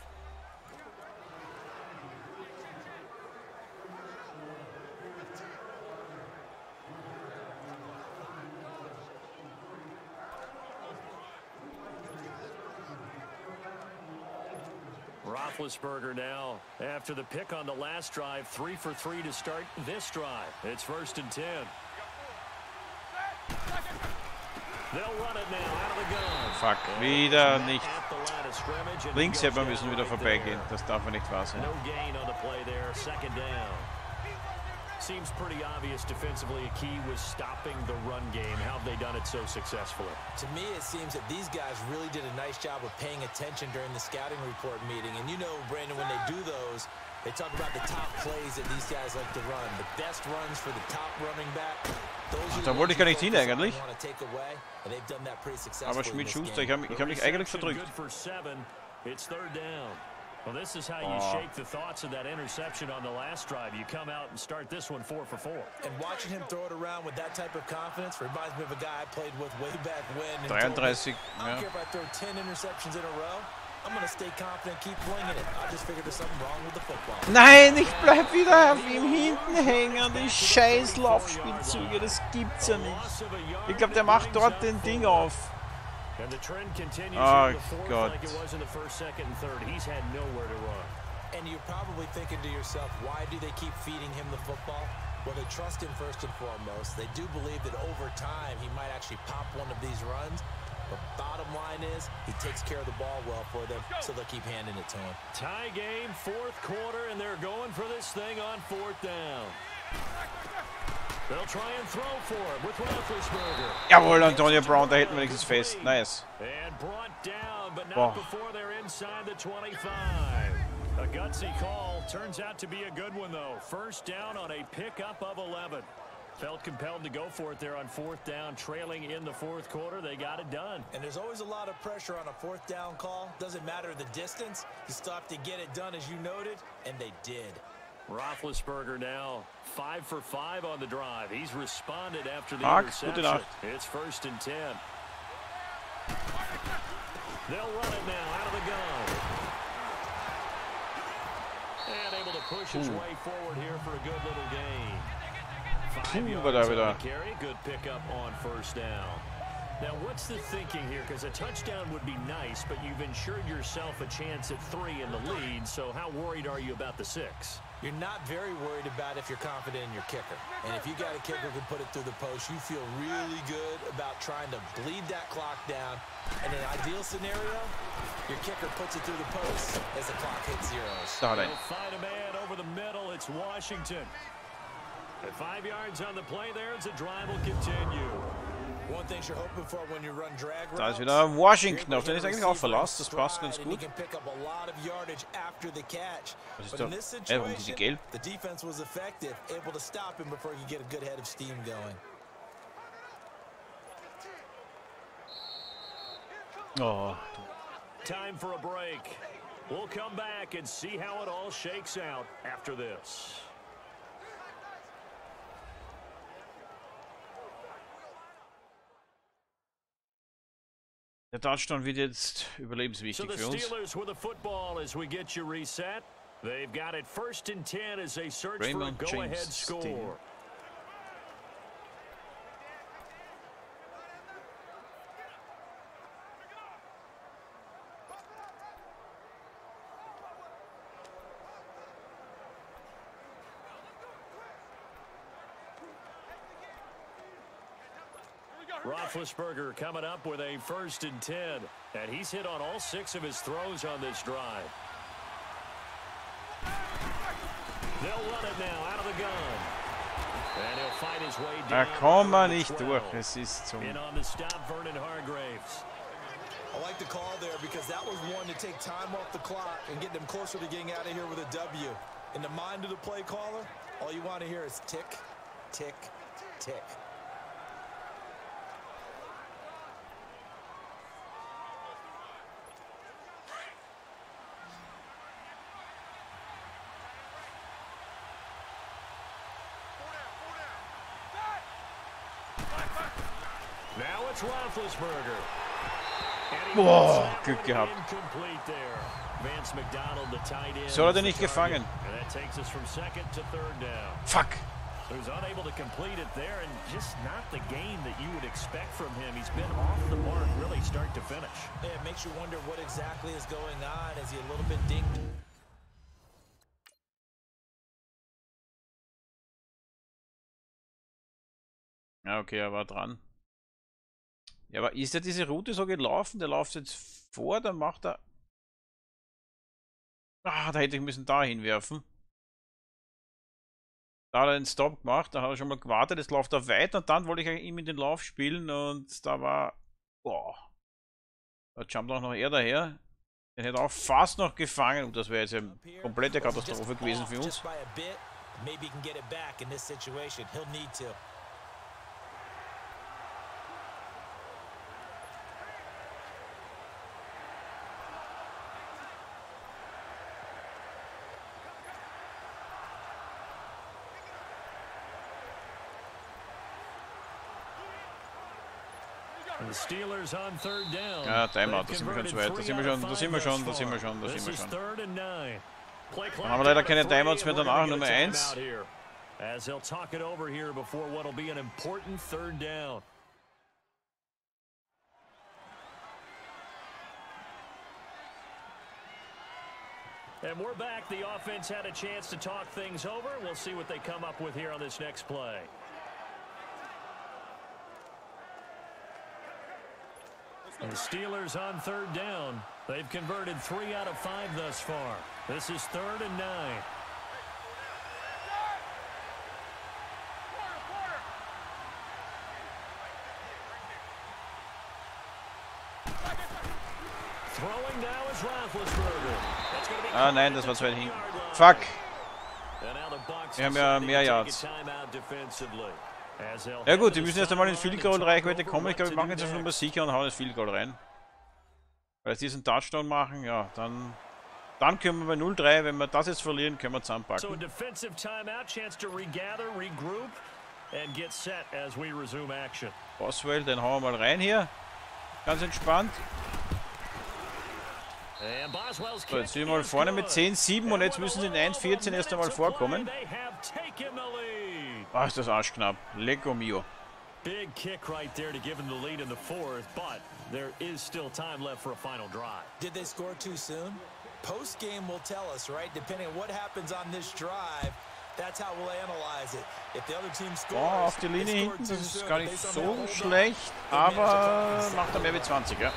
Roethlisberger now, after the pick on the last drive, 3 for 3 to start this drive. It's 1st and 10. They'll run it now out of the gun. Fuck, wieder nicht. Links hätte man müssen wieder vorbeigehen. Das darf man nicht wahr sein. No gain on the play there, 2nd down. Seems pretty obvious defensively. A key was stopping the run game. How have they done it so successfully? To me, it seems that these guys really did a nice job of paying attention during the scouting report meeting. And you know, Brandon, when they do those, they talk about the top plays that these guys like to run. The best runs for the top running back. Ach, da wollte ich gar nicht hin eigentlich. Aber Schmidt-Schuster, ich hab mich eigentlich verdrückt. It's 3rd down. Well, this is how you shake the thoughts of that interception on the last drive. You come out and start this one 4 for 4. And watching him throw it around with that type of confidence reminds me of a guy I played with way back when. 33, I don't care if I throw 10 interceptions in a row. I'm going to stay confident, keep flinging it. I just figured there's something wrong with the football. Nein, ich bleib wieder auf ihm hinten hängen. Die scheiß Laufspielzüge, das gibt's ja nicht. Ich glaube, der macht dort den Ding auf. Oh Gott. And you're probably thinking to yourself, why do they keep feeding him the football? Well, they trust him first and foremost. They do believe that over time he might actually pop one of these runs. But bottom line is, he takes care of the ball well for them, so they'll keep handing it to him. Tie game, 4th quarter, and they're going for this thing on 4th down. They'll try and throw for it with Roethlisberger. Jawohl, Antonio Brown, da hätten wir wenigstens fest. Nice. And brought down, but not before they're inside the 25. A gutsy call. Turns out to be a good one, though. 1st down on a pickup of 11. Felt compelled to go for it there on 4th down, trailing in the 4th quarter. They got it done. And there's always a lot of pressure on a 4th down call. Doesn't matter the distance. You still have to get it done, as you noted, and they did. Roethlisberger now 5 for 5 on the drive. He's responded after the interception. It's 1st and 10. They'll run it now out of the gun. And able to push his way forward here for a good little gain. 5 yards on the carry. Good pickup on 1st down. Now, what's the thinking here? Because a touchdown would be nice, but you've ensured yourself a chance at 3 in the lead. So how worried are you about the 6? You're not very worried about if you're confident in your kicker. And if you got a kicker who can put it through the post, you feel really good about trying to bleed that clock down. In an ideal scenario, your kicker puts it through the post as the clock hits zeros. They'll find a man over the middle. It's Washington. At 5 yards on the play there, the drive will continue. One thing you're hoping for when you run drag routes. Da ist wieder Washington, auf den ist eigentlich auch verlassen. Das passt ganz gut. Das ist doch, warum sind die gelb? The defense was effective, able to stop him before he could get a good head of steam going. Oh. Time for a break. We'll come back and see how it all shakes out after this. Der Touchdown wird jetzt überlebenswichtig für uns. Steelers with the football as we get you reset. They've got it 1st and 10 as they search for a go-ahead score. Roethlisberger coming up with a 1st and 10, and he's hit on all 6 of his throws on this drive. They'll run it now out of the gun, and he'll fight his way down. Da kommt man nicht durch. Es ist zum. In on the stop, Vernon Hargraves. I like the call there because that was one to take time off the clock and get them closer to getting out of here with a W. In the mind of the play caller, all you want to hear is tick, tick, tick. Now it's Roethlisberger. Boah, Glück gehabt. So hat er nicht gefangen. Fuck. Who's unable to complete it there, and just not the game that you would expect from him. He's been off the mark really start to finish. Yeah, it makes you wonder what exactly is going on. Is he a little bit dinged? Ja, okay, er war dran. Ja, aber ist er diese Route so gelaufen? Der läuft jetzt vor, dann macht er... Ah, da hätte ich müssen da hinwerfen. Da hat er einen Stop gemacht, da hat er schon mal gewartet, jetzt läuft er weiter und dann wollte ich ihm in den Lauf spielen und da war... Boah. Da jumpt auch noch er daher. Den hätte er auch fast noch gefangen und das wäre jetzt eine komplette Katastrophe gewesen für uns. Ja, Timeout, da sind wir schon zu weit. Da sind wir schon. Dann haben wir leider keine Timeouts mehr danach, Nummer 1. As he'll talk it over here before what'll be an important 3rd down. And we're back. The offense had a chance to talk things over. We'll see what they come up with here on this next play. And the Steelers on 3rd down. They've converted 3 out of 5 thus far. This is 3rd and 9. Throwing now is Roethlisberger. Ah nein, das war zu weit hin. Fuck. Wir haben ja mehr Yards. Ja gut, wir müssen erst einmal in Field Goal Reichweite kommen. Ich glaube, wir machen jetzt schon mal sicher und hauen das Field Goal rein. Weil sie diesen Touchdown machen, ja, dann Dann können wir bei 0-3, wenn wir das jetzt verlieren, können wir zusammenpacken. So a defensive timeout, chance to regather, regroup and get set as we resume action. Boswell, den hauen wir mal rein hier. Ganz entspannt. So, jetzt sind wir mal vorne mit 10-7 und jetzt müssen sie in 1-14 erst einmal vorkommen. Ach, ist das arschknapp. Lecco mio. Big kick right there to give them the lead in the fourth, but there is still time left for a final drive. Did they score too soon? Post game will tell us, right? Depending on what happens on this drive, that's how we'll analyze it. If the other team scores, auf die Linie hinten, das ist gar nicht so schlecht, aber macht er mehr wie 20, ja.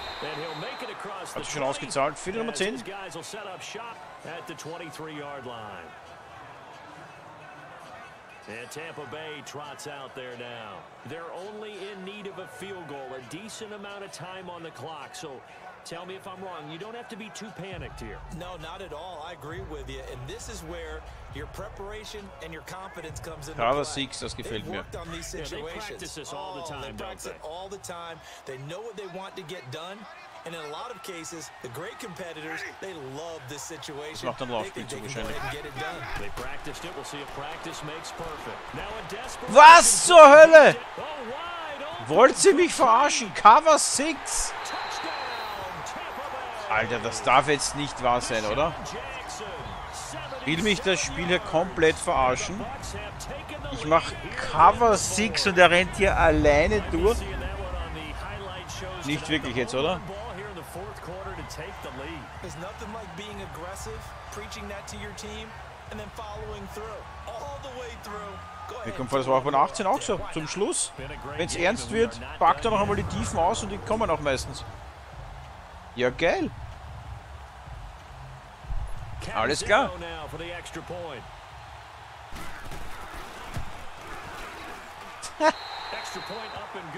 Hat sich schon ausgezahlt. Viertel Nummer 10. And Tampa Bay trots out there now. They're only in need of a field goal, a decent amount of time on the clock. So tell me if I'm wrong. You don't have to be too panicked here. No, not at all. I agree with you. And this is where your preparation and your confidence comes into Cover play. 6, das gefällt mir. Worked on these situations. They practice this all the time, they practice it all the time. They know what they want to get done. And in a lot of cases, the great competitors, they love this situation. Macht ein Laufspiel zu wahrscheinlich. They practiced it. We'll see if practice makes perfect. Now a desperate. Was zur Hölle? Wollt ihr mich verarschen? Cover 6? Alter, das darf jetzt nicht wahr sein, oder? Will mich das Spiel hier komplett verarschen? Ich mache Cover 6 und er rennt hier alleine durch. Nicht wirklich jetzt, oder? There's nothing like being aggressive, preaching that to your team, and then following through, all the way through. Mir kommt vor, das war auch bei 18 auch so. Zum Schluss, wenn es ernst wird, packt er noch einmal die Tiefen aus und die kommen auch meistens. Ja, geil. Alles klar.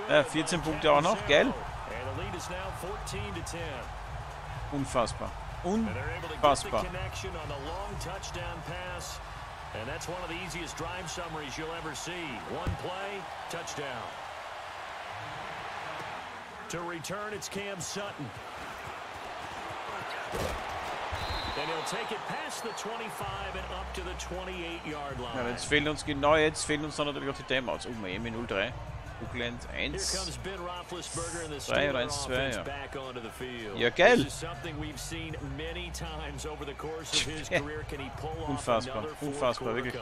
Ja, 14 Punkte auch noch, geil. Unfassbar. Unfassbar. And that's one of the easiest drive summaries you'll ever see. One play, touchdown. To return, it's Cam Sutton. And he'll take it past the 25 and up to the 28-yard line. Ja, jetzt fehlen uns genau, jetzt fehlen uns dann natürlich auch die Timeouts. Oh, Miami 0-3. Oakland 1. 3 oder 1-2, ja. Ja, geil. Unfassbar, unfassbar, wirklich.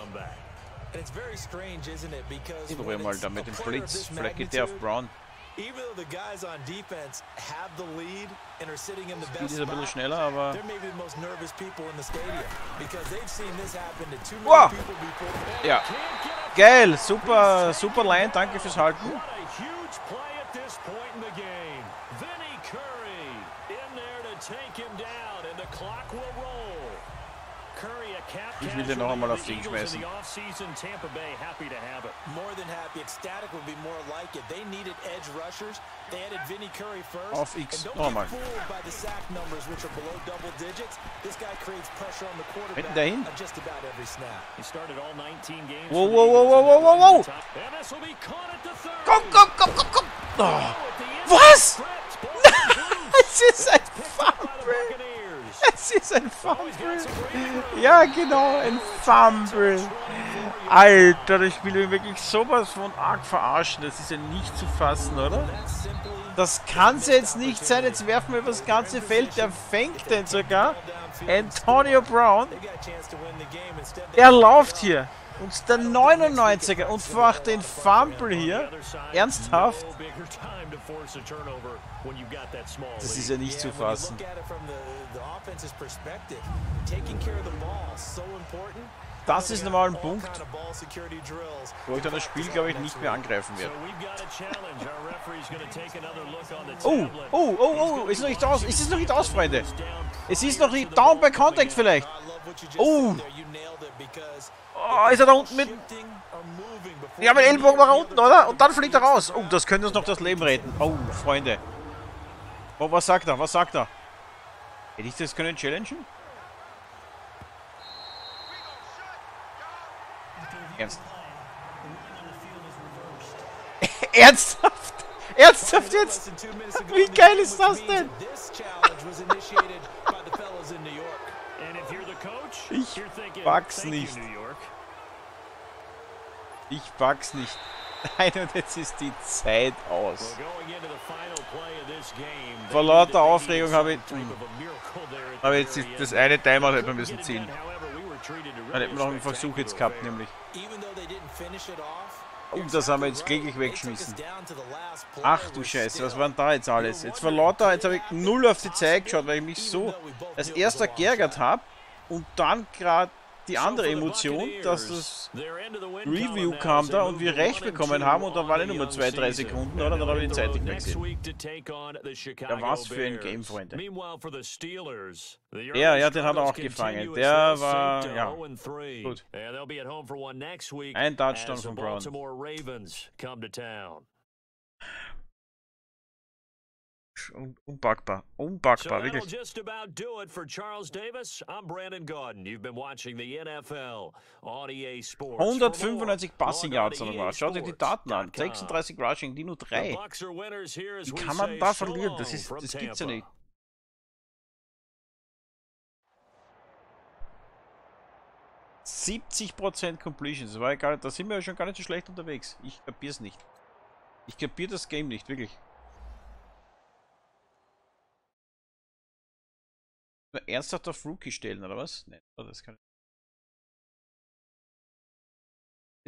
Ich probiere mal da mit dem Blitz. Vielleicht geht der auf Brown. Even though the guys on defense have the lead and are sitting in the best Ist ein bisschen schneller, aber they're maybe the most nervous people in the stadium because they've seen this happen to too wow. many people before. Ja, geil, super, super Line, danke fürs Halten. Ich will den noch einmal auf Ding schmeißen. More than happy, ecstatic would be more like it. They needed edge rushers. They added Vinny Curry first. Auf X, noch einmal. By the sack numbers, which are below double digits. This guy creates pressure on the quarterback dahin. on just about every snap. He started all 19 games. Wow, wow, wow, wow, wow, wow, wow. Komm, komm, komm, komm, komm. Oh. Was? Es ist ein Fumble. Es ist ein Fumble. Ja, genau, ein Fumble. Alter, das Spiel will wirklich sowas von arg verarschen. Das ist ja nicht zu fassen, oder? Das kann es jetzt nicht sein. Jetzt werfen wir über das ganze Feld. Der fängt den sogar. Antonio Brown. Er läuft hier. Und der 99er und macht den Fumble hier. Ernsthaft? Das ist ja nicht zu fassen. Das ist nochmal ein Punkt, wo ich dann das Spiel, glaube ich, nicht mehr angreifen werde. Oh, oh, oh, oh, ist es noch nicht aus? Ist es noch nicht aus, Freunde? Es ist noch nicht down by contact vielleicht. Oh. Oh, ist er da unten mit... Ja, mit Ellbogen war er unten, oder? Und dann fliegt er raus. Oh, das könnte uns noch das Leben retten. Oh, Freunde. Oh, was sagt er? Was sagt er? Hätte ich das können challengen? Ernst. Ernsthaft? Ernsthaft jetzt? Wie geil ist das denn? Ich pack's nicht. Ich pack's nicht. Nein, und jetzt ist die Zeit aus. Vor lauter Aufregung habe ich jetzt das eine Timer hätte man müssen ziehen. Dann hätten wir noch einen Versuch jetzt gehabt, nämlich. Das haben wir jetzt kläglich weggeschmissen. Ach du Scheiße, was war denn da jetzt alles? Jetzt war lauter, jetzt habe ich null auf die Zeit geschaut, weil ich mich so als erster geärgert habe und dann gerade die andere Emotion, dass das Review kam da und wir recht bekommen haben und dann waren es nur 2-3 Sekunden, oder? Dann habe ich die Zeit nicht mehr gesehen. Ja, was für ein Game, Freunde. Ja, den hat er auch gefangen. Der war, ja, gut. Ein Touchdown von Brown. Unpackbar, unpackbar, wirklich. 195 Passing Yards nochmal. Schaut euch die Daten an. 36 Rushing, die nur 3. Wie kann man da verlieren? Das gibt's ja nicht. %70 Completion. Das war egal, da sind wir ja schon gar nicht so schlecht unterwegs. Ich kapier's nicht. Ich kapier das Game nicht, wirklich. Ernsthaft auf Rookie stellen, oder was? Nein, das kann ich.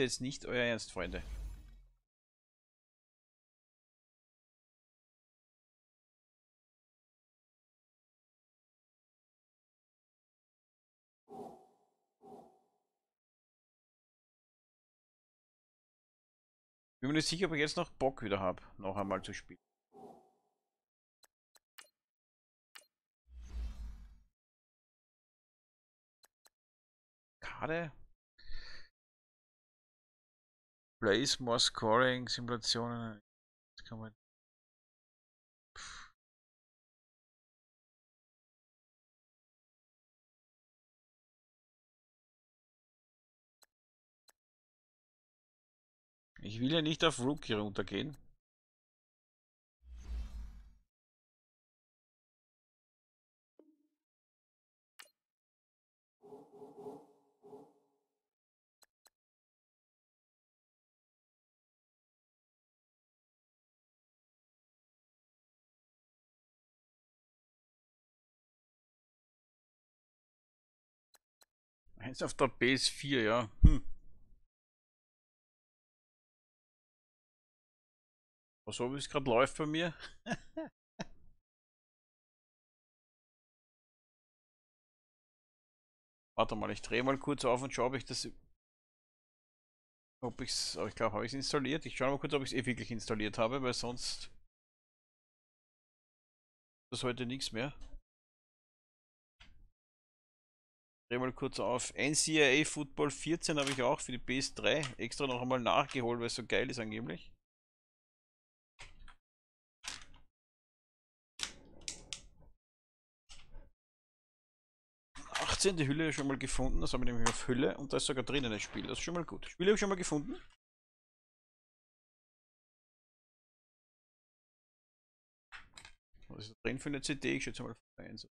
Jetzt nicht euer Ernst, Freunde. Bin mir nicht sicher, ob ich jetzt noch Bock wieder habe, noch einmal zu spielen. Karte. Plays, more scoring, Simulationen. Das kann man. Ich will ja nicht auf Rookie runtergehen. Eins auf der PS4, ja. So wie es gerade läuft bei mir. Warte mal, ich drehe mal kurz auf und schaue, ob ich das. Ob ich's. Ich glaube, habe ich es installiert. Ich schaue mal kurz, ob ich es wirklich installiert habe, weil sonst. Das heute nichts mehr. Dreh mal kurz auf. NCAA Football 14 habe ich auch für die PS3 extra noch einmal nachgeholt, weil es so geil ist angeblich. Die Hülle schon mal gefunden, das habe ich nämlich auf Hülle und da ist sogar drinnen ein Spiel, das ist schon mal gut. Spiele habe ich schon mal gefunden. Was ist da drin für eine CD? Ich schätze mal 1.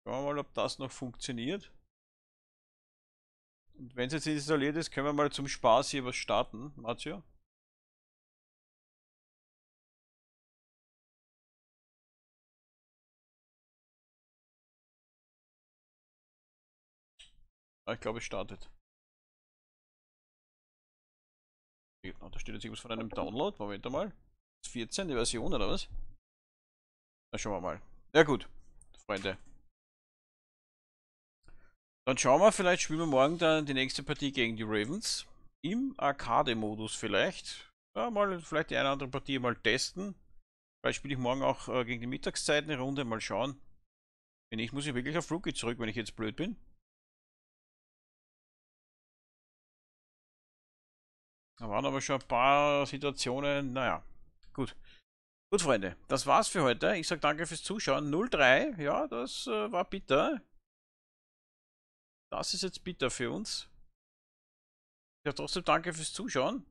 Schauen wir mal, ob das noch funktioniert. Und wenn es jetzt installiert ist, können wir mal zum Spaß hier was starten, Matteo. Ich glaube, es startet. Da steht jetzt irgendwas von einem Download. Moment mal. 14. Version oder was? Na, schauen wir mal. Ja gut, Freunde. Dann schauen wir, vielleicht spielen wir morgen dann die nächste Partie gegen die Ravens. Im Arcade-Modus vielleicht. Ja, mal vielleicht die eine oder andere Partie mal testen. Vielleicht spiele ich morgen auch gegen die Mittagszeit eine Runde, mal schauen. Wenn nicht, muss ich wirklich auf Rookie zurück, wenn ich jetzt blöd bin. Da waren aber schon ein paar Situationen, naja, gut. Gut, Freunde, das war's für heute. Ich sage danke fürs Zuschauen. 0-3, ja, das war bitter. Das ist jetzt bitter für uns. Ich sage trotzdem danke fürs Zuschauen.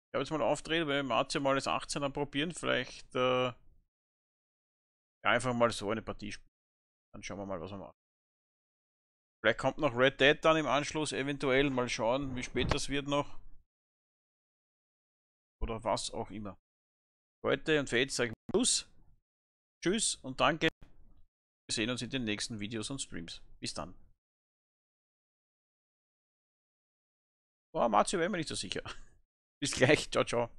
Ich habe jetzt mal aufdreht, weil Marzio mal das 18er probieren, vielleicht ja, einfach mal so eine Partie spielen. Dann schauen wir mal, was wir machen. Vielleicht kommt noch Red Dead dann im Anschluss, eventuell mal schauen, wie spät das wird noch. Oder was auch immer. Heute und für jetzt sage ich Plus, Tschüss und danke. Wir sehen uns in den nächsten Videos und Streams. Bis dann. Oh, Marzio wäre mir nicht so sicher. Bis gleich. Ciao, ciao.